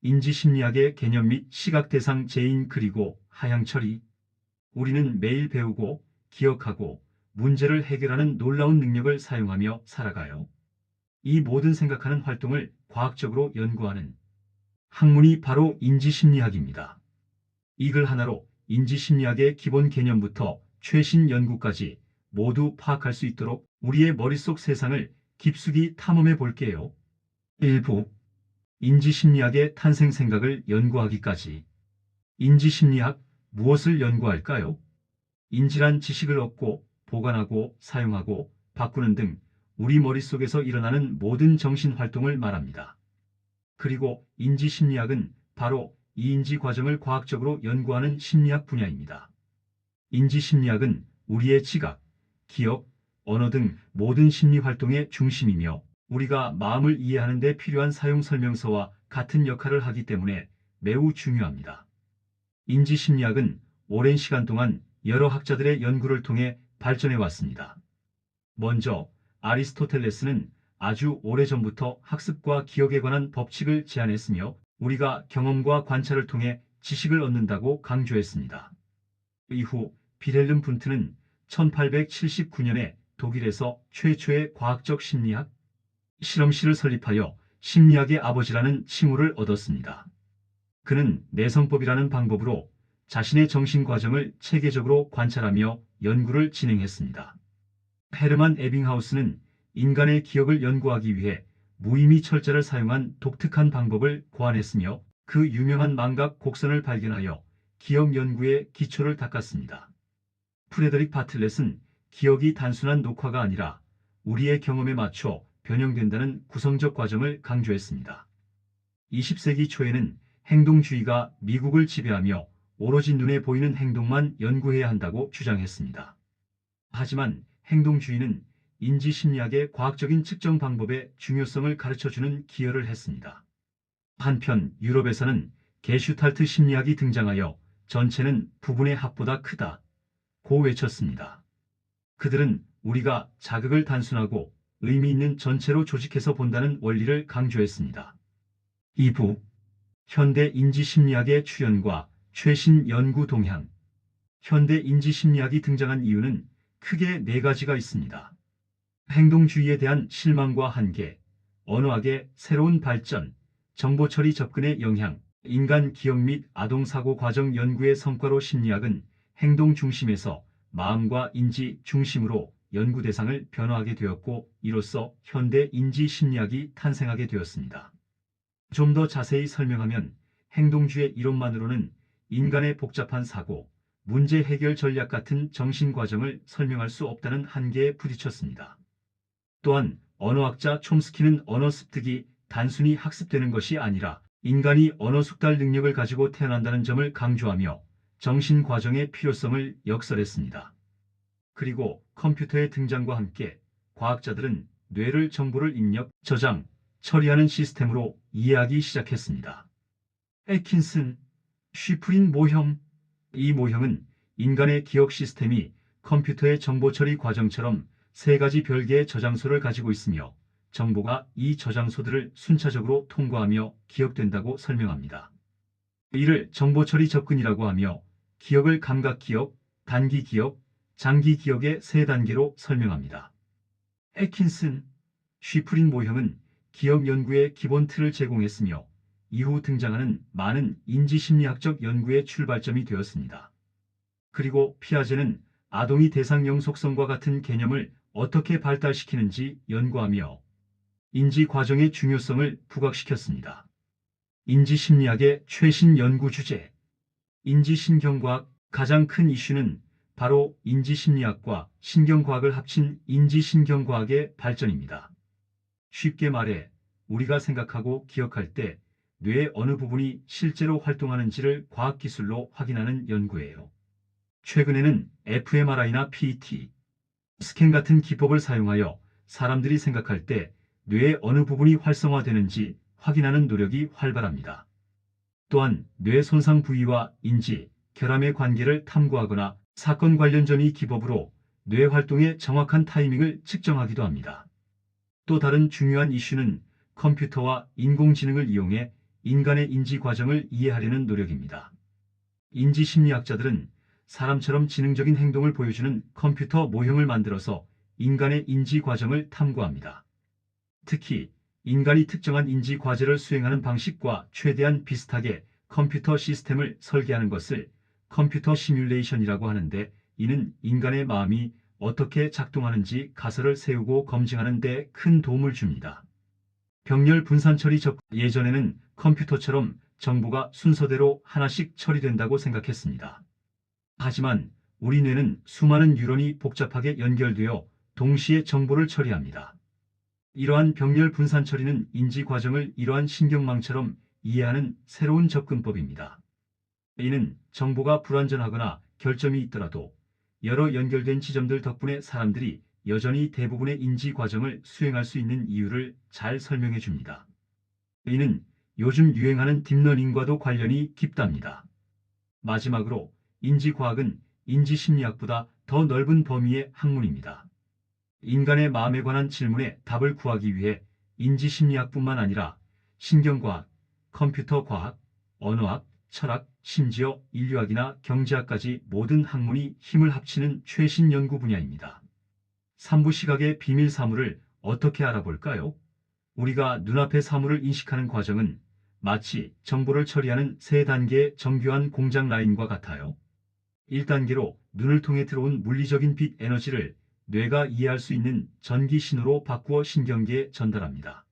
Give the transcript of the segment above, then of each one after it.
인지심리학의 개념 및 시각 대상 재인 그리고 하향 처리. 우리는 매일 배우고 기억하고 문제를 해결하는 놀라운 능력을 사용하며 살아가요. 이 모든 생각하는 활동을 과학적으로 연구하는 학문이 바로 인지심리학입니다. 이 글 하나로 인지심리학의 기본 개념부터 최신 연구까지 모두 파악할 수 있도록 우리의 머릿속 세상을 깊숙이 탐험해 볼게요. 일부 인지심리학의 탄생 생각을 연구하기까지. 인지심리학, 무엇을 연구할까요? 인지란 지식을 얻고 보관하고 사용하고 바꾸는 등 우리 머릿속에서 일어나는 모든 정신활동을 말합니다. 그리고 인지심리학은 바로 이 인지 과정을 과학적으로 연구하는 심리학 분야입니다. 인지심리학은 우리의 지각, 기억, 언어 등 모든 심리활동의 중심이며 우리가 마음을 이해하는 데 필요한 사용 설명서와 같은 역할을 하기 때문에 매우 중요합니다. 인지심리학은 오랜 시간 동안 여러 학자들의 연구를 통해 발전해 왔습니다. 먼저 아리스토텔레스는 아주 오래전부터 학습과 기억에 관한 법칙을 제안했으며 우리가 경험과 관찰을 통해 지식을 얻는다고 강조했습니다. 이후 빌헬름 분트는 1879년에 독일에서 최초의 과학적 심리학 실험실을 설립하여 심리학의 아버지라는 칭호를 얻었습니다. 그는 내성법이라는 방법으로 자신의 정신 과정을 체계적으로 관찰하며 연구를 진행했습니다. 헤르만 에빙하우스는 인간의 기억을 연구하기 위해 무의미 철자를 사용한 독특한 방법을 고안했으며 그 유명한 망각 곡선을 발견하여 기억 연구의 기초를 닦았습니다. 프레더릭 바틀렛은 기억이 단순한 녹화가 아니라 우리의 경험에 맞춰 변형된다는 구성적 과정을 강조했습니다. 20세기 초에는 행동주의가 미국을 지배하며 오로지 눈에 보이는 행동만 연구해야 한다고 주장했습니다. 하지만 행동주의는 인지심리학의 과학적인 측정 방법의 중요성을 가르쳐주는 기여를 했습니다. 한편 유럽에서는 게슈탈트 심리학이 등장하여 전체는 부분의 합보다 크다고 외쳤습니다. 그들은 우리가 자극을 단순하고 의미 있는 전체로 조직해서 본다는 원리를 강조했습니다. 2부 현대 인지심리학의 출현과 최신 연구 동향. 현대 인지심리학이 등장한 이유는 크게 네 가지가 있습니다. 행동주의에 대한 실망과 한계, 언어학의 새로운 발전, 정보처리 접근의 영향, 인간 기억 및 아동사고 과정 연구의 성과로 심리학은 행동 중심에서 마음과 인지 중심으로 연구 대상을 변화하게 되었고 이로써 현대 인지심리학이 탄생하게 되었습니다. 좀 더 자세히 설명하면 행동주의 이론만으로는 인간의 복잡한 사고, 문제 해결 전략 같은 정신 과정을 설명할 수 없다는 한계에 부딪혔습니다. 또한 언어학자 촘스키는 언어 습득이 단순히 학습되는 것이 아니라 인간이 언어 숙달 능력을 가지고 태어난다는 점을 강조하며 정신 과정의 필요성을 역설했습니다. 그리고 컴퓨터의 등장과 함께 과학자들은 뇌를 정보를 입력, 저장, 처리하는 시스템으로 이해하기 시작했습니다. 애킨슨, 쉬프린 모형. 이 모형은 인간의 기억 시스템이 컴퓨터의 정보 처리 과정처럼 세 가지 별개의 저장소를 가지고 있으며 정보가 이 저장소들을 순차적으로 통과하며 기억된다고 설명합니다. 이를 정보 처리 접근이라고 하며 기억을 감각 기억, 단기 기억, 장기 기억의 세 단계로 설명합니다. 애킨슨, 쉬프린 모형은 기억 연구의 기본 틀을 제공했으며 이후 등장하는 많은 인지심리학적 연구의 출발점이 되었습니다. 그리고 피아제는 아동이 대상형 속성과 같은 개념을 어떻게 발달시키는지 연구하며 인지 과정의 중요성을 부각시켰습니다. 인지심리학의 최신 연구 주제. 인지신경과학. 가장 큰 이슈는 바로 인지심리학과 신경과학을 합친 인지신경과학의 발전입니다. 쉽게 말해 우리가 생각하고 기억할 때 뇌의 어느 부분이 실제로 활동하는지를 과학기술로 확인하는 연구예요. 최근에는 fMRI나 PET, 스캔 같은 기법을 사용하여 사람들이 생각할 때 뇌의 어느 부분이 활성화되는지 확인하는 노력이 활발합니다. 또한 뇌 손상 부위와 인지, 결함의 관계를 탐구하거나 사건 관련 전이 기법으로 뇌 활동의 정확한 타이밍을 측정하기도 합니다. 또 다른 중요한 이슈는 컴퓨터와 인공지능을 이용해 인간의 인지 과정을 이해하려는 노력입니다. 인지 심리학자들은 사람처럼 지능적인 행동을 보여주는 컴퓨터 모형을 만들어서 인간의 인지 과정을 탐구합니다. 특히 인간이 특정한 인지 과제를 수행하는 방식과 최대한 비슷하게 컴퓨터 시스템을 설계하는 것을 컴퓨터 시뮬레이션이라고 하는데, 이는 인간의 마음이 어떻게 작동하는지 가설을 세우고 검증하는 데 큰 도움을 줍니다. 병렬 분산 처리 예전에는 컴퓨터처럼 정보가 순서대로 하나씩 처리된다고 생각했습니다. 하지만 우리 뇌는 수많은 뉴런이 복잡하게 연결되어 동시에 정보를 처리합니다. 이러한 병렬 분산 처리는 인지 과정을 이러한 신경망처럼 이해하는 새로운 접근법입니다. 이는 정보가 불완전하거나 결점이 있더라도 여러 연결된 지점들 덕분에 사람들이 여전히 대부분의 인지 과정을 수행할 수 있는 이유를 잘 설명해 줍니다. 이는 요즘 유행하는 딥러닝과도 관련이 깊답니다. 마지막으로 인지과학은 인지심리학보다 더 넓은 범위의 학문입니다. 인간의 마음에 관한 질문에 답을 구하기 위해 인지심리학뿐만 아니라 신경과학, 컴퓨터과학, 언어학, 철학, 심지어 인류학이나 경제학까지 모든 학문이 힘을 합치는 최신 연구 분야입니다. 3부 시각의 비밀 사물을 어떻게 알아볼까요? 우리가 눈앞의 사물을 인식하는 과정은 마치 정보를 처리하는 3단계의 정교한 공장 라인과 같아요. 1단계로 눈을 통해 들어온 물리적인 빛 에너지를 뇌가 이해할 수 있는 전기 신호로 바꾸어 신경계에 전달합니다.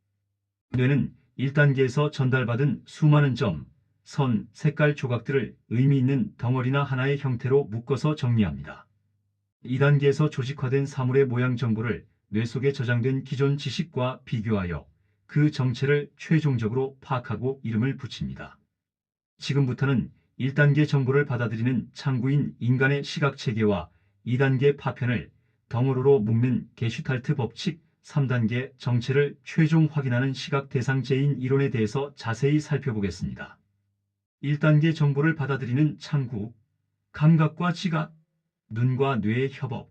뇌는 1단계에서 전달받은 수많은 점, 선, 색깔 조각들을 의미 있는 덩어리나 하나의 형태로 묶어서 정리합니다. 2단계에서 조직화된 사물의 모양 정보를 뇌 속에 저장된 기존 지식과 비교하여 그 정체를 최종적으로 파악하고 이름을 붙입니다. 지금부터는 1단계 정보를 받아들이는 창구인 인간의 시각체계와 2단계 파편을 덩어리로 묶는 게슈탈트 법칙, 3단계 정체를 최종 확인하는 시각 대상제인 이론에 대해서 자세히 살펴보겠습니다. 1단계 정보를 받아들이는 창구, 감각과 지각, 눈과 뇌의 협업.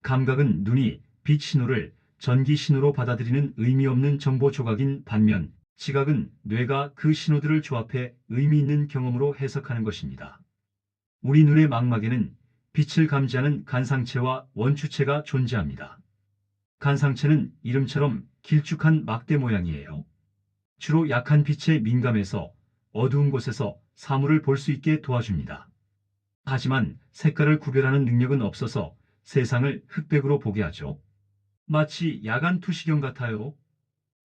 감각은 눈이 빛 신호를 전기 신호로 받아들이는 의미 없는 정보 조각인 반면, 지각은 뇌가 그 신호들을 조합해 의미 있는 경험으로 해석하는 것입니다. 우리 눈의 망막에는 빛을 감지하는 간상체와 원추체가 존재합니다. 간상체는 이름처럼 길쭉한 막대 모양이에요. 주로 약한 빛에 민감해서 어두운 곳에서 사물을 볼 수 있게 도와줍니다. 하지만 색깔을 구별하는 능력은 없어서 세상을 흑백으로 보게 하죠. 마치 야간 투시경 같아요.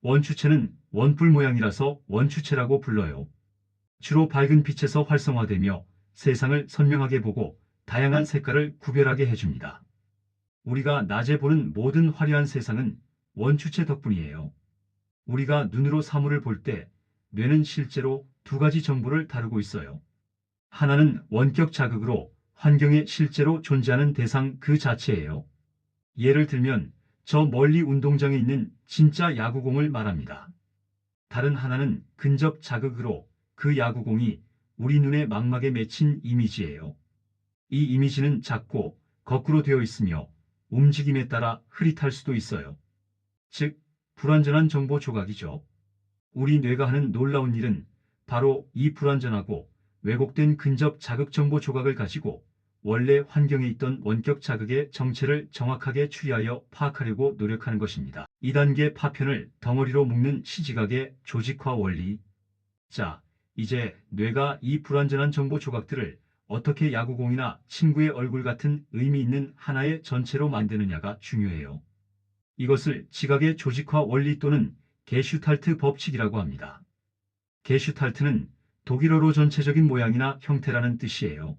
원추체는 원뿔 모양이라서 원추체라고 불러요. 주로 밝은 빛에서 활성화되며 세상을 선명하게 보고 다양한 색깔을 구별하게 해줍니다. 우리가 낮에 보는 모든 화려한 세상은 원추체 덕분이에요. 우리가 눈으로 사물을 볼 때 뇌는 실제로 2가지 정보를 다루고 있어요. 하나는 원격 자극으로 환경에 실제로 존재하는 대상 그 자체예요. 예를 들면 저 멀리 운동장에 있는 진짜 야구공을 말합니다. 다른 하나는 근접 자극으로 그 야구공이 우리 눈의 망막에 맺힌 이미지예요. 이 이미지는 작고 거꾸로 되어 있으며 움직임에 따라 흐릿할 수도 있어요. 즉, 불완전한 정보 조각이죠. 우리 뇌가 하는 놀라운 일은 바로 이 불완전하고 왜곡된 근접 자극 정보 조각을 가지고 원래 환경에 있던 원격 자극의 정체를 정확하게 추리하여 파악하려고 노력하는 것입니다. 2단계 파편을 덩어리로 묶는 시지각의 조직화 원리. 자, 이제 뇌가 이 불완전한 정보 조각들을 어떻게 야구공이나 친구의 얼굴 같은 의미 있는 하나의 전체로 만드느냐가 중요해요. 이것을 지각의 조직화 원리 또는 게슈탈트 법칙이라고 합니다. 게슈탈트는 독일어로 전체적인 모양이나 형태라는 뜻이에요.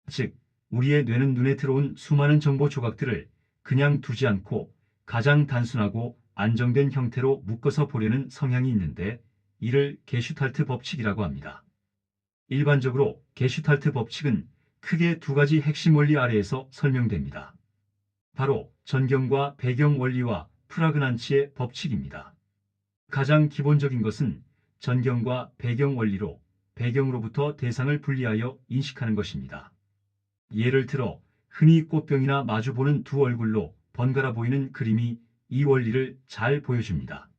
즉, 우리의 뇌는 눈에 들어온 수많은 정보 조각들을 그냥 두지 않고 가장 단순하고 안정된 형태로 묶어서 보려는 성향이 있는데, 이를 게슈탈트 법칙이라고 합니다. 일반적으로 게슈탈트 법칙은 크게 2가지 핵심 원리 아래에서 설명됩니다. 바로 전경과 배경 원리와 프라그난치의 법칙입니다. 가장 기본적인 것은 전경과 배경 원리로 배경으로부터 대상을 분리하여 인식하는 것입니다. 예를 들어 흔히 꽃병이나 마주보는 2 얼굴로 번갈아 보이는 그림이 이 원리를 잘 보여줍니다.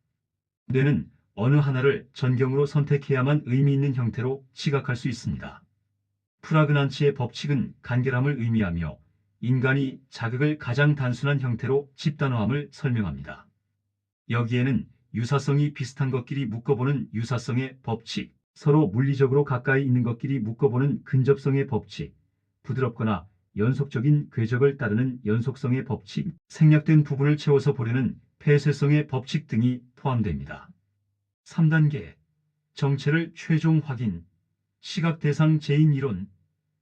뇌는 어느 하나를 전경으로 선택해야만 의미 있는 형태로 시각할 수 있습니다. 프라그난츠의 법칙은 간결함을 의미하며 인간이 자극을 가장 단순한 형태로 집단화함을 설명합니다. 여기에는 유사성이 비슷한 것끼리 묶어보는 유사성의 법칙, 서로 물리적으로 가까이 있는 것끼리 묶어보는 근접성의 법칙, 부드럽거나 연속적인 궤적을 따르는 연속성의 법칙, 생략된 부분을 채워서 보려는 폐쇄성의 법칙 등이 포함됩니다. 3단계 정체를 최종 확인, 시각 대상 재인 이론,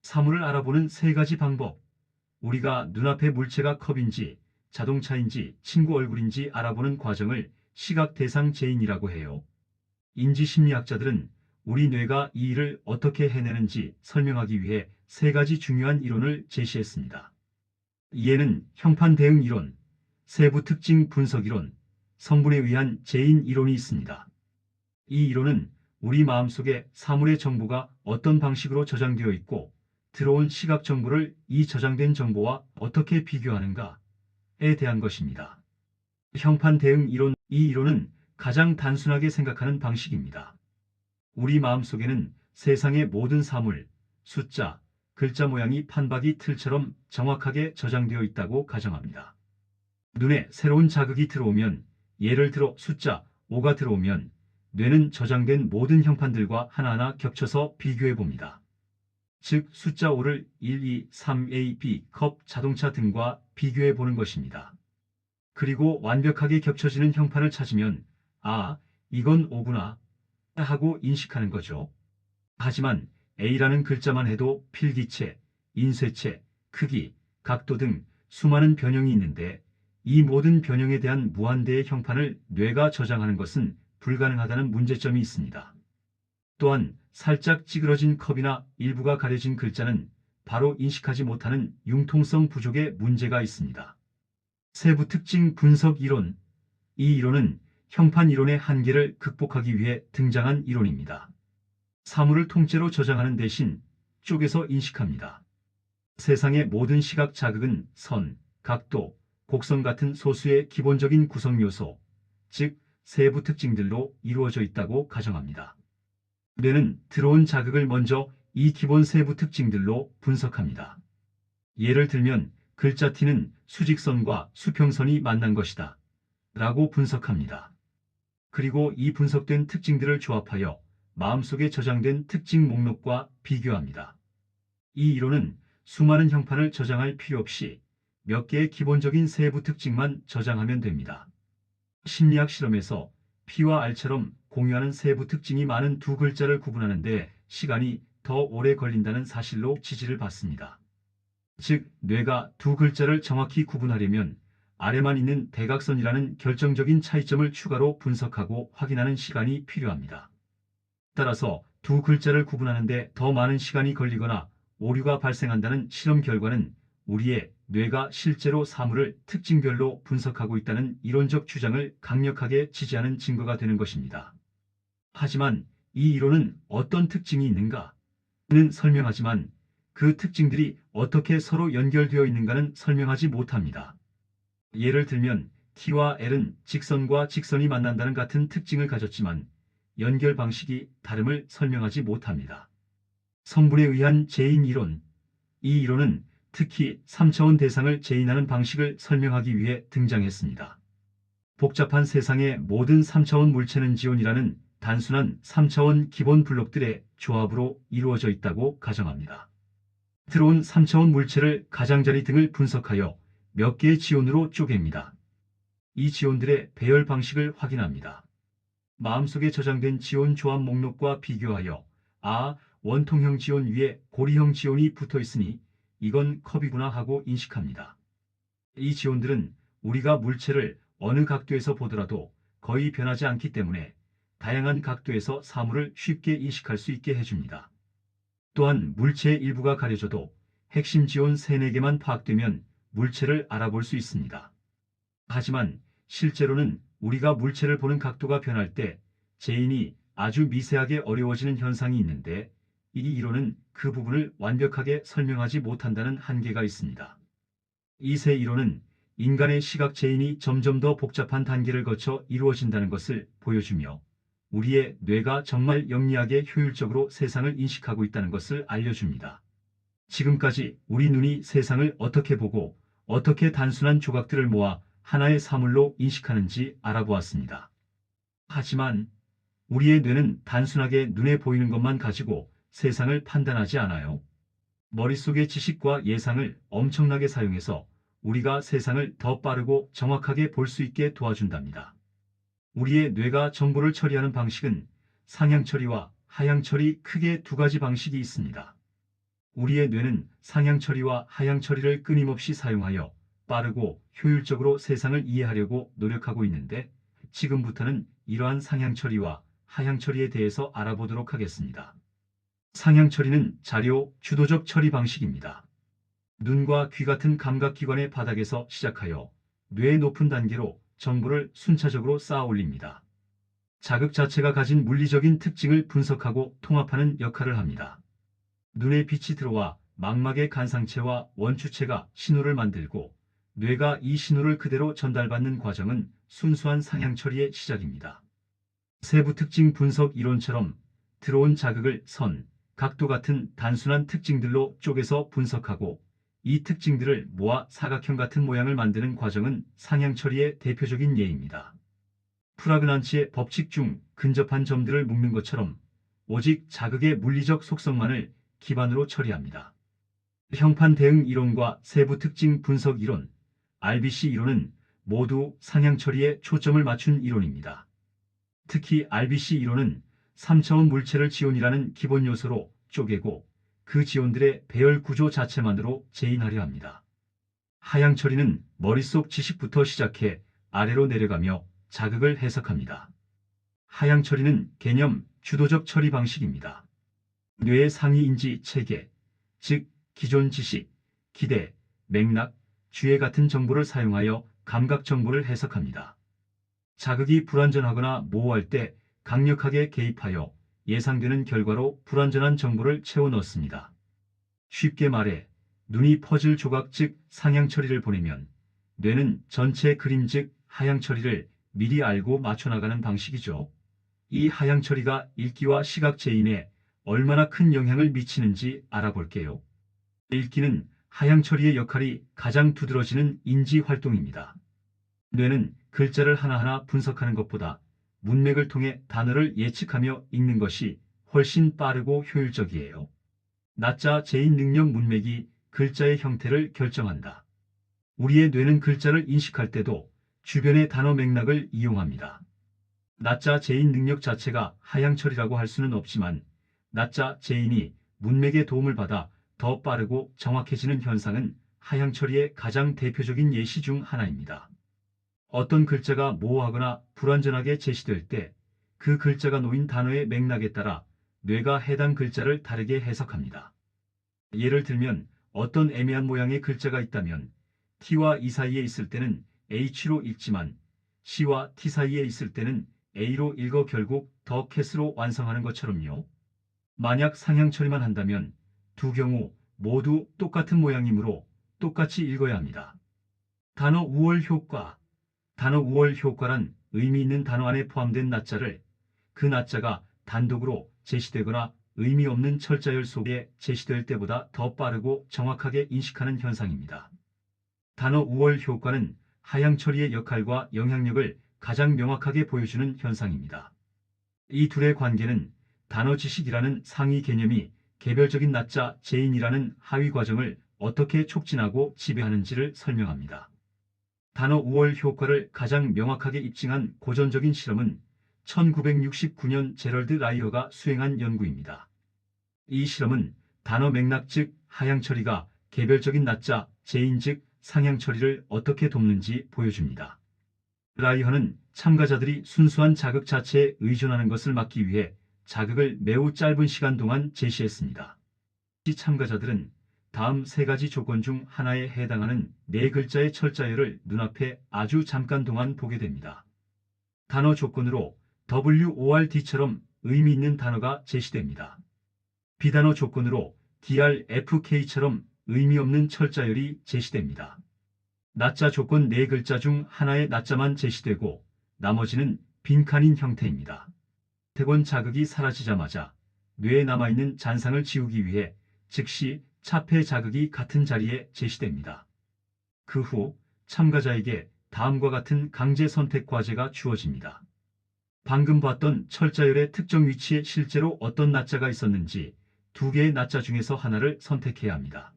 사물을 알아보는 세 가지 방법. 우리가 눈앞의 물체가 컵인지 자동차인지 친구 얼굴인지 알아보는 과정을 시각 대상 재인이라고 해요. 인지심리학자들은 우리 뇌가 이 일을 어떻게 해내는지 설명하기 위해 세 가지 중요한 이론을 제시했습니다. 이에는 형판 대응 이론, 세부 특징 분석 이론, 성분에 의한 재인 이론이 있습니다. 이 이론은 우리 마음속에 사물의 정보가 어떤 방식으로 저장되어 있고 들어온 시각 정보를 이 저장된 정보와 어떻게 비교하는가에 대한 것입니다. 형판 대응 이론, 이 이론은 가장 단순하게 생각하는 방식입니다. 우리 마음속에는 세상의 모든 사물, 숫자, 글자 모양이 판박이 틀처럼 정확하게 저장되어 있다고 가정합니다. 눈에 새로운 자극이 들어오면, 예를 들어 숫자 5가 들어오면 뇌는 저장된 모든 형판들과 하나하나 겹쳐서 비교해 봅니다. 즉 숫자 5를 1, 2, 3, A, B, 컵, 자동차 등과 비교해 보는 것입니다. 그리고 완벽하게 겹쳐지는 형판을 찾으면 아, 이건 5구나 하고 인식하는 거죠. 하지만 A라는 글자만 해도 필기체, 인쇄체, 크기, 각도 등 수많은 변형이 있는데 이 모든 변형에 대한 무한대의 형판을 뇌가 저장하는 것은 불가능하다는 문제점이 있습니다. 또한 살짝 찌그러진 컵이나 일부가 가려진 글자는 바로 인식하지 못하는 융통성 부족의 문제가 있습니다. 세부 특징 분석 이론. 이 이론은 형판 이론의 한계를 극복하기 위해 등장한 이론입니다. 사물을 통째로 저장하는 대신 쪼개서 인식합니다. 세상의 모든 시각 자극은 선, 각도, 곡선 같은 소수의 기본적인 구성 요소, 즉 세부 특징들로 이루어져 있다고 가정합니다. 뇌는 들어온 자극을 먼저 이 기본 세부 특징들로 분석합니다. 예를 들면 글자 T는 수직선과 수평선이 만난 것이다 라고 분석합니다. 그리고 이 분석된 특징들을 조합하여 마음속에 저장된 특징 목록과 비교합니다. 이 이론은 수많은 형판을 저장할 필요 없이 몇 개의 기본적인 세부 특징만 저장하면 됩니다. 심리학 실험에서 P와 R처럼 공유하는 세부 특징이 많은 두 글자를 구분하는데 시간이 더 오래 걸린다는 사실로 지지를 받습니다. 즉, 뇌가 두 글자를 정확히 구분하려면 아래만 있는 대각선이라는 결정적인 차이점을 추가로 분석하고 확인하는 시간이 필요합니다. 따라서 두 글자를 구분하는데 더 많은 시간이 걸리거나 오류가 발생한다는 실험 결과는 우리의 뇌가 실제로 사물을 특징별로 분석하고 있다는 이론적 주장을 강력하게 지지하는 증거가 되는 것입니다. 하지만 이 이론은 어떤 특징이 있는가는 설명하지만 그 특징들이 어떻게 서로 연결되어 있는가는 설명하지 못합니다. 예를 들면 T와 L은 직선과 직선이 만난다는 같은 특징을 가졌지만 연결 방식이 다름을 설명하지 못합니다. 성분에 의한 재인 이론. 이 이론은 특히 3차원 대상을 재인하는 방식을 설명하기 위해 등장했습니다. 복잡한 세상의 모든 3차원 물체는 지온이라는 단순한 3차원 기본 블록들의 조합으로 이루어져 있다고 가정합니다. 들어온 3차원 물체를 가장자리 등을 분석하여 몇 개의 지온으로 쪼갭니다. 이 지온들의 배열 방식을 확인합니다. 마음속에 저장된 지온 조합 목록과 비교하여 원통형 지온 위에 고리형 지온이 붙어 있으니 이건 컵이구나 하고 인식합니다. 이 지온들은 우리가 물체를 어느 각도에서 보더라도 거의 변하지 않기 때문에 다양한 각도에서 사물을 쉽게 인식할 수 있게 해줍니다. 또한 물체의 일부가 가려져도 핵심 지온 3, 4개만 파악되면 물체를 알아볼 수 있습니다. 하지만 실제로는 우리가 물체를 보는 각도가 변할 때 재인이 아주 미세하게 어려워지는 현상이 있는데 이 이론은 그 부분을 완벽하게 설명하지 못한다는 한계가 있습니다. 이 세 이론은 인간의 시각 재인이 점점 더 복잡한 단계를 거쳐 이루어진다는 것을 보여주며 우리의 뇌가 정말 영리하게 효율적으로 세상을 인식하고 있다는 것을 알려줍니다. 지금까지 우리 눈이 세상을 어떻게 보고 어떻게 단순한 조각들을 모아 하나의 사물로 인식하는지 알아보았습니다. 하지만 우리의 뇌는 단순하게 눈에 보이는 것만 가지고 세상을 판단하지 않아요. 머릿속의 지식과 예상을 엄청나게 사용해서 우리가 세상을 더 빠르고 정확하게 볼 수 있게 도와준답니다. 우리의 뇌가 정보를 처리하는 방식은 상향 처리와 하향 처리, 크게 두 가지 방식이 있습니다. 우리의 뇌는 상향 처리와 하향 처리를 끊임없이 사용하여 빠르고 효율적으로 세상을 이해하려고 노력하고 있는데, 지금부터는 이러한 상향 처리와 하향 처리에 대해서 알아보도록 하겠습니다. 상향 처리는 자료 주도적 처리 방식입니다. 눈과 귀 같은 감각기관의 바닥에서 시작하여 뇌의 높은 단계로 정보를 순차적으로 쌓아 올립니다. 자극 자체가 가진 물리적인 특징을 분석하고 통합하는 역할을 합니다. 눈에 빛이 들어와 망막의 간상체와 원추체가 신호를 만들고 뇌가 이 신호를 그대로 전달받는 과정은 순수한 상향 처리의 시작입니다. 세부 특징 분석 이론처럼 들어온 자극을 선, 각도 같은 단순한 특징들로 쪼개서 분석하고 이 특징들을 모아 사각형 같은 모양을 만드는 과정은 상향 처리의 대표적인 예입니다. 프라그난츠의 법칙 중 근접한 점들을 묶는 것처럼 오직 자극의 물리적 속성만을 기반으로 처리합니다. 형판 대응 이론과 세부 특징 분석 이론, RBC 이론은 모두 상향 처리에 초점을 맞춘 이론입니다. 특히 RBC 이론은 3차원 물체를 지온이라는 기본 요소로 쪼개고 그 지온들의 배열 구조 자체만으로 재인하려 합니다. 하향 처리는 머릿속 지식부터 시작해 아래로 내려가며 자극을 해석합니다. 하향 처리는 개념 주도적 처리 방식입니다. 뇌의 상위 인지 체계, 즉 기존 지식, 기대, 맥락, 주의 같은 정보를 사용하여 감각 정보를 해석합니다. 자극이 불완전하거나 모호할 때 강력하게 개입하여 예상되는 결과로 불완전한 정보를 채워 넣습니다. 쉽게 말해 눈이 퍼즐 조각 즉 상향 처리를 보내면 뇌는 전체 그림 즉 하향 처리를 미리 알고 맞춰나가는 방식이죠. 이 하향 처리가 읽기와 시각 재인에 얼마나 큰 영향을 미치는지 알아볼게요. 읽기는 하향 처리의 역할이 가장 두드러지는 인지 활동입니다. 뇌는 글자를 하나하나 분석하는 것보다 문맥을 통해 단어를 예측하며 읽는 것이 훨씬 빠르고 효율적이에요. 나자 재인 능력 문맥이 글자의 형태를 결정한다. 우리의 뇌는 글자를 인식할 때도 주변의 단어 맥락을 이용합니다. 나자 재인 능력 자체가 하향 처리라고 할 수는 없지만 나자 재인이 문맥의 도움을 받아 더 빠르고 정확해지는 현상은 하향 처리의 가장 대표적인 예시 중 하나입니다. 어떤 글자가 모호하거나 불완전하게 제시될 때 그 글자가 놓인 단어의 맥락에 따라 뇌가 해당 글자를 다르게 해석합니다. 예를 들면 어떤 애매한 모양의 글자가 있다면 T와 E 사이에 있을 때는 H로 읽지만 C와 T 사이에 있을 때는 A로 읽어 결국 더 캣으로 완성하는 것처럼요. 만약 상향 처리만 한다면 두 경우 모두 똑같은 모양이므로 똑같이 읽어야 합니다. 단어 우월 효과. 단어 우월 효과란 의미 있는 단어 안에 포함된 나자를 그 나자가 단독으로 제시되거나 의미 없는 철자열 속에 제시될 때보다 더 빠르고 정확하게 인식하는 현상입니다. 단어 우월 효과는 하향 처리의 역할과 영향력을 가장 명확하게 보여주는 현상입니다. 이 둘의 관계는 단어 지식이라는 상위 개념이 개별적인 나자 재인이라는 하위 과정을 어떻게 촉진하고 지배하는지를 설명합니다. 단어 우월 효과를 가장 명확하게 입증한 고전적인 실험은 1969년 제럴드 라이어가 수행한 연구입니다. 이 실험은 단어 맥락 즉 하향 처리가 개별적인 나자 재인 즉 상향 처리를 어떻게 돕는지 보여줍니다. 라이어는 참가자들이 순수한 자극 자체에 의존하는 것을 막기 위해 자극을 매우 짧은 시간 동안 제시했습니다. 이 참가자들은 다음 세 가지 조건 중 하나에 해당하는 네 글자의 철자열을 눈앞에 아주 잠깐 동안 보게 됩니다. 단어 조건으로 WORD처럼 의미 있는 단어가 제시됩니다. 비단어 조건으로 DRFK처럼 의미 없는 철자열이 제시됩니다. 나자 조건 네 글자 중 하나의 나자만 제시되고 나머지는 빈칸인 형태입니다. 태곤 자극이 사라지자마자 뇌에 남아있는 잔상을 지우기 위해 즉시 차폐 자극이 같은 자리에 제시됩니다. 그 후 참가자에게 다음과 같은 강제 선택 과제가 주어집니다. 방금 봤던 철자열의 특정 위치에 실제로 어떤 나자가 있었는지 두 개의 나자 중에서 하나를 선택해야 합니다.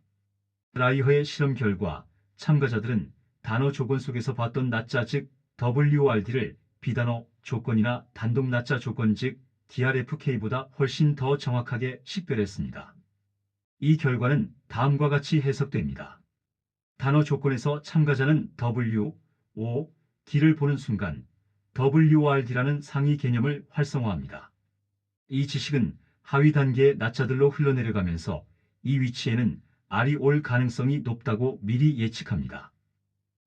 라이허의 실험 결과 참가자들은 단어 조건 속에서 봤던 나자 즉 WRD를 비단어 조건이나 단독 나자 조건 즉 DRFK보다 훨씬 더 정확하게 식별했습니다. 이 결과는 다음과 같이 해석됩니다. 단어 조건에서 참가자는 W, O, D를 보는 순간 WRD라는 상위 개념을 활성화합니다. 이 지식은 하위 단계의 나자들로 흘러내려가면서 이 위치에는 R이 올 가능성이 높다고 미리 예측합니다.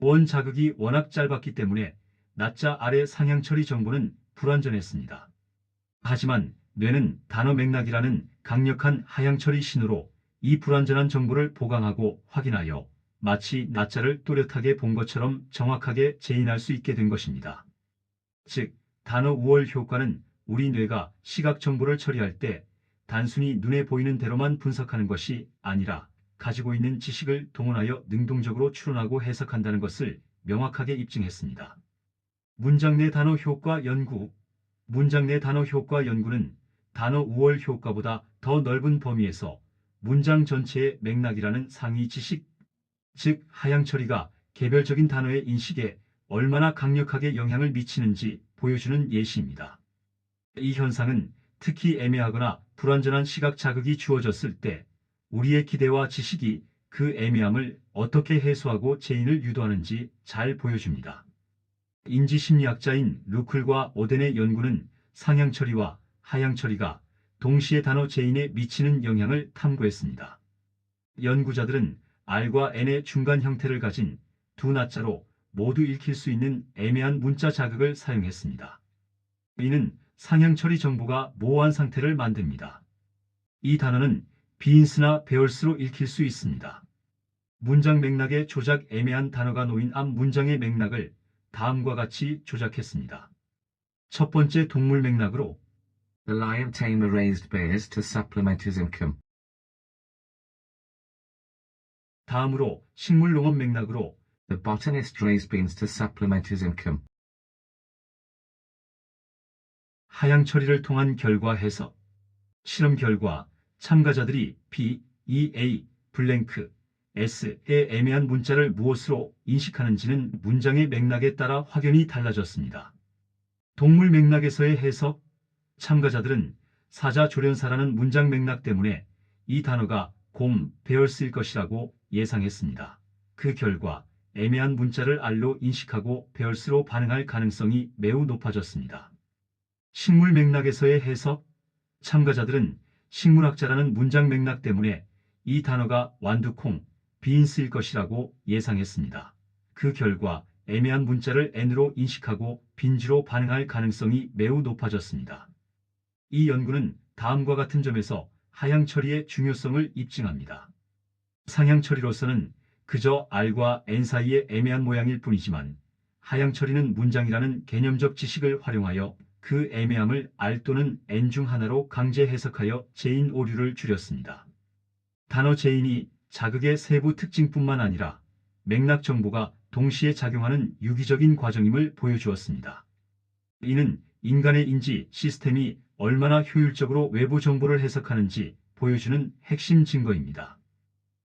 원 자극이 워낙 짧았기 때문에 나자 R의 상향 처리 정보는 불완전했습니다. 하지만 뇌는 단어 맥락이라는 강력한 하향 처리 신호로 이 불완전한 정보를 보강하고 확인하여 마치 나자를 또렷하게 본 것처럼 정확하게 재인할 수 있게 된 것입니다. 즉, 단어 우월 효과는 우리 뇌가 시각 정보를 처리할 때 단순히 눈에 보이는 대로만 분석하는 것이 아니라 가지고 있는 지식을 동원하여 능동적으로 추론하고 해석한다는 것을 명확하게 입증했습니다. 문장 내 단어 효과 연구. 문장 내 단어 효과 연구는 단어 우월 효과보다 더 넓은 범위에서 문장 전체의 맥락이라는 상위 지식, 즉 하향 처리가 개별적인 단어의 인식에 얼마나 강력하게 영향을 미치는지 보여주는 예시입니다. 이 현상은 특히 애매하거나 불완전한 시각 자극이 주어졌을 때 우리의 기대와 지식이 그 애매함을 어떻게 해소하고 재인을 유도하는지 잘 보여줍니다. 인지심리학자인 루클과 오덴의 연구는 상향 처리와 하향 처리가 동시에 단어 재인에 미치는 영향을 탐구했습니다. 연구자들은 R과 N의 중간 형태를 가진 두 나자로 모두 읽힐 수 있는 애매한 문자 자극을 사용했습니다. 이는 상향 처리 정보가 모호한 상태를 만듭니다. 이 단어는 비인스나 베얼스로 읽힐 수 있습니다. 문장 맥락의 조작 애매한 단어가 놓인 앞 문장의 맥락을 다음과 같이 조작했습니다. 첫 번째 동물 맥락으로 The lion tamer raised bears to supplement his income. 다음으로 식물농업 맥락으로 The botanist raised beans to supplement his income. 하향 처리를 통한 결과 해석. 실험 결과 참가자들이 B, E, A, 블랭크, S의 애매한 문자를 무엇으로 인식하는지는 문장의 맥락에 따라 확연히 달라졌습니다. 동물 맥락에서의 해석. 참가자들은 사자 조련사라는 문장 맥락 때문에 이 단어가 곰, 베얼스일 것이라고 예상했습니다. 그 결과 애매한 문자를 R로 인식하고 베얼스로 반응할 가능성이 매우 높아졌습니다. 식물 맥락에서의 해석. 참가자들은 식물학자라는 문장 맥락 때문에 이 단어가 완두콩, 비인스일 것이라고 예상했습니다. 그 결과 애매한 문자를 N으로 인식하고 빈지로 반응할 가능성이 매우 높아졌습니다. 이 연구는 다음과 같은 점에서 하향 처리의 중요성을 입증합니다. 상향 처리로서는 그저 R과 N 사이의 애매한 모양일 뿐이지만 하향 처리는 문장이라는 개념적 지식을 활용하여 그 애매함을 R 또는 N 중 하나로 강제 해석하여 재인 오류를 줄였습니다. 단어 재인이 자극의 세부 특징뿐만 아니라 맥락 정보가 동시에 작용하는 유기적인 과정임을 보여주었습니다. 이는 인간의 인지 시스템이 얼마나 효율적으로 외부 정보를 해석하는지 보여주는 핵심 증거입니다.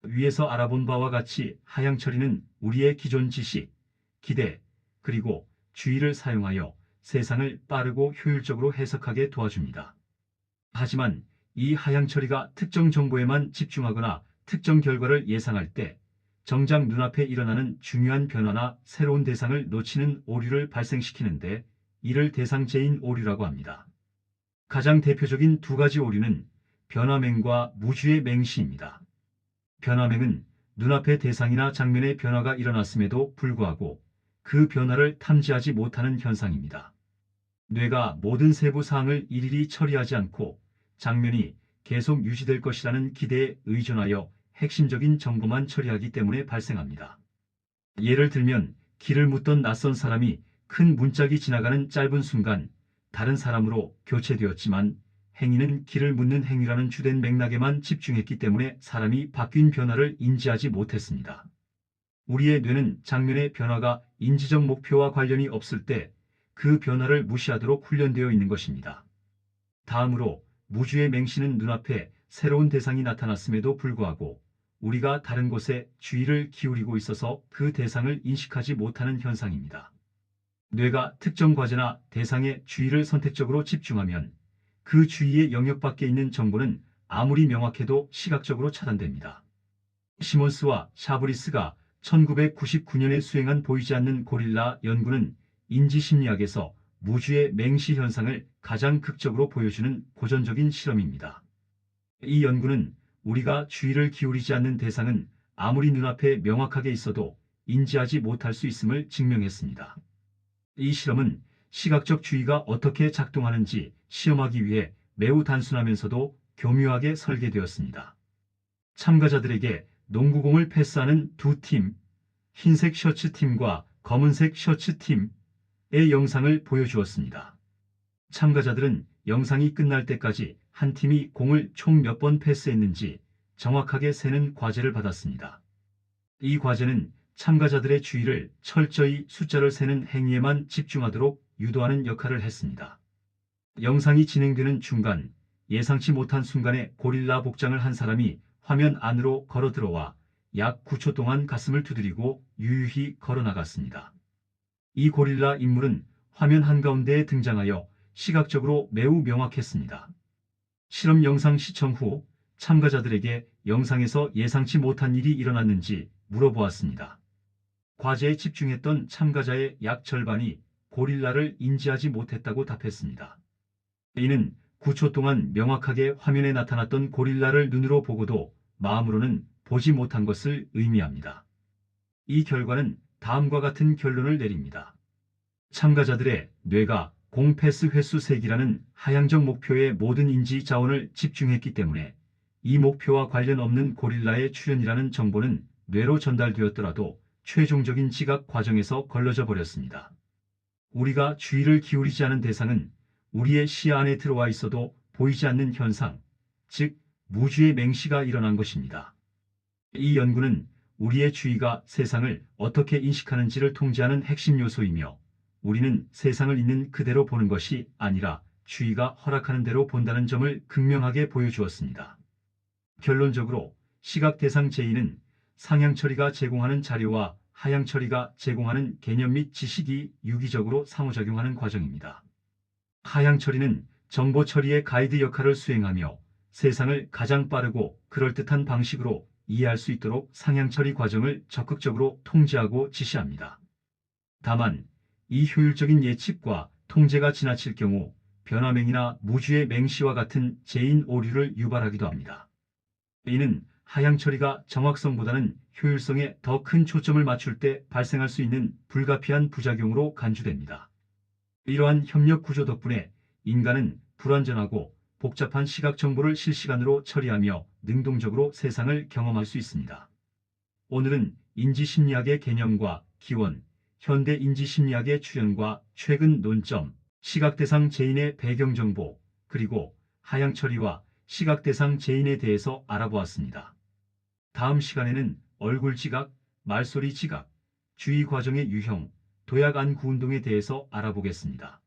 위에서 알아본 바와 같이 하향 처리는 우리의 기존 지식, 기대, 그리고 주의를 사용하여 세상을 빠르고 효율적으로 해석하게 도와줍니다. 하지만 이 하향 처리가 특정 정보에만 집중하거나 특정 결과를 예상할 때 정작 눈앞에 일어나는 중요한 변화나 새로운 대상을 놓치는 오류를 발생시키는데 이를 대상 재인 오류라고 합니다. 가장 대표적인 두 가지 오류는 변화맹과 무주의 맹시입니다. 변화맹은 눈앞의 대상이나 장면의 변화가 일어났음에도 불구하고 그 변화를 탐지하지 못하는 현상입니다. 뇌가 모든 세부 사항을 일일이 처리하지 않고 장면이 계속 유지될 것이라는 기대에 의존하여 핵심적인 정보만 처리하기 때문에 발생합니다. 예를 들면 길을 묻던 낯선 사람이 큰 문짝이 지나가는 짧은 순간 다른 사람으로 교체되었지만 행위는 길을 묻는 행위라는 주된 맥락에만 집중했기 때문에 사람이 바뀐 변화를 인지하지 못했습니다. 우리의 뇌는 장면의 변화가 인지적 목표와 관련이 없을 때 그 변화를 무시하도록 훈련되어 있는 것입니다. 다음으로 무주의 맹시는 눈앞에 새로운 대상이 나타났음에도 불구하고 우리가 다른 곳에 주의를 기울이고 있어서 그 대상을 인식하지 못하는 현상입니다. 뇌가 특정 과제나 대상에 주의를 선택적으로 집중하면 그 주의의 영역 밖에 있는 정보는 아무리 명확해도 시각적으로 차단됩니다. 시몬스와 샤브리스가 1999년에 수행한 보이지 않는 고릴라 연구는 인지심리학에서 무주의 맹시 현상을 가장 극적으로 보여주는 고전적인 실험입니다. 이 연구는 우리가 주의를 기울이지 않는 대상은 아무리 눈앞에 명확하게 있어도 인지하지 못할 수 있음을 증명했습니다. 이 실험은 시각적 주의가 어떻게 작동하는지 시험하기 위해 매우 단순하면서도 교묘하게 설계되었습니다. 참가자들에게 농구공을 패스하는 두 팀, 흰색 셔츠 팀과 검은색 셔츠 팀의 영상을 보여주었습니다. 참가자들은 영상이 끝날 때까지 한 팀이 공을 총 몇 번 패스했는지 정확하게 세는 과제를 받았습니다. 이 과제는 참가자들의 주의를 철저히 숫자를 세는 행위에만 집중하도록 유도하는 역할을 했습니다. 영상이 진행되는 중간, 예상치 못한 순간에 고릴라 복장을 한 사람이 화면 안으로 걸어 들어와 약 9초 동안 가슴을 두드리고 유유히 걸어 나갔습니다. 이 고릴라 인물은 화면 한가운데에 등장하여 시각적으로 매우 명확했습니다. 실험 영상 시청 후 참가자들에게 영상에서 예상치 못한 일이 일어났는지 물어보았습니다. 과제에 집중했던 참가자의 약 절반이 고릴라를 인지하지 못했다고 답했습니다. 이는 9초 동안 명확하게 화면에 나타났던 고릴라를 눈으로 보고도 마음으로는 보지 못한 것을 의미합니다. 이 결과는 다음과 같은 결론을 내립니다. 참가자들의 뇌가 공 패스 횟수 세기라는 하향적 목표에 모든 인지 자원을 집중했기 때문에 이 목표와 관련 없는 고릴라의 출현이라는 정보는 뇌로 전달되었더라도 최종적인 지각 과정에서 걸러져 버렸습니다. 우리가 주의를 기울이지 않은 대상은 우리의 시야 안에 들어와 있어도 보이지 않는 현상, 즉 무주의 맹시가 일어난 것입니다. 이 연구는 우리의 주의가 세상을 어떻게 인식하는지를 통제하는 핵심 요소이며 우리는 세상을 있는 그대로 보는 것이 아니라 주의가 허락하는 대로 본다는 점을 극명하게 보여주었습니다. 결론적으로 시각 대상 제2는 상향 처리가 제공하는 자료와 하향 처리가 제공하는 개념 및 지식이 유기적으로 상호작용하는 과정입니다. 하향 처리는 정보 처리의 가이드 역할을 수행하며 세상을 가장 빠르고 그럴듯한 방식으로 이해할 수 있도록 상향 처리 과정을 적극적으로 통제하고 지시합니다. 다만 이 효율적인 예측과 통제가 지나칠 경우 변화맹이나 무주의 맹시와 같은 재인 오류를 유발하기도 합니다. 이는 하향 처리가 정확성보다는 효율성에 더 큰 초점을 맞출 때 발생할 수 있는 불가피한 부작용으로 간주됩니다. 이러한 협력 구조 덕분에 인간은 불완전하고 복잡한 시각 정보를 실시간으로 처리하며 능동적으로 세상을 경험할 수 있습니다. 오늘은 인지심리학의 개념과 기원, 현대 인지심리학의 출현과 최근 논점, 시각대상 재인의 배경정보, 그리고 하향 처리와 시각대상 재인에 대해서 알아보았습니다. 다음 시간에는 얼굴 지각, 말소리 지각, 주의 과정의 유형, 도약 안구 운동에 대해서 알아보겠습니다.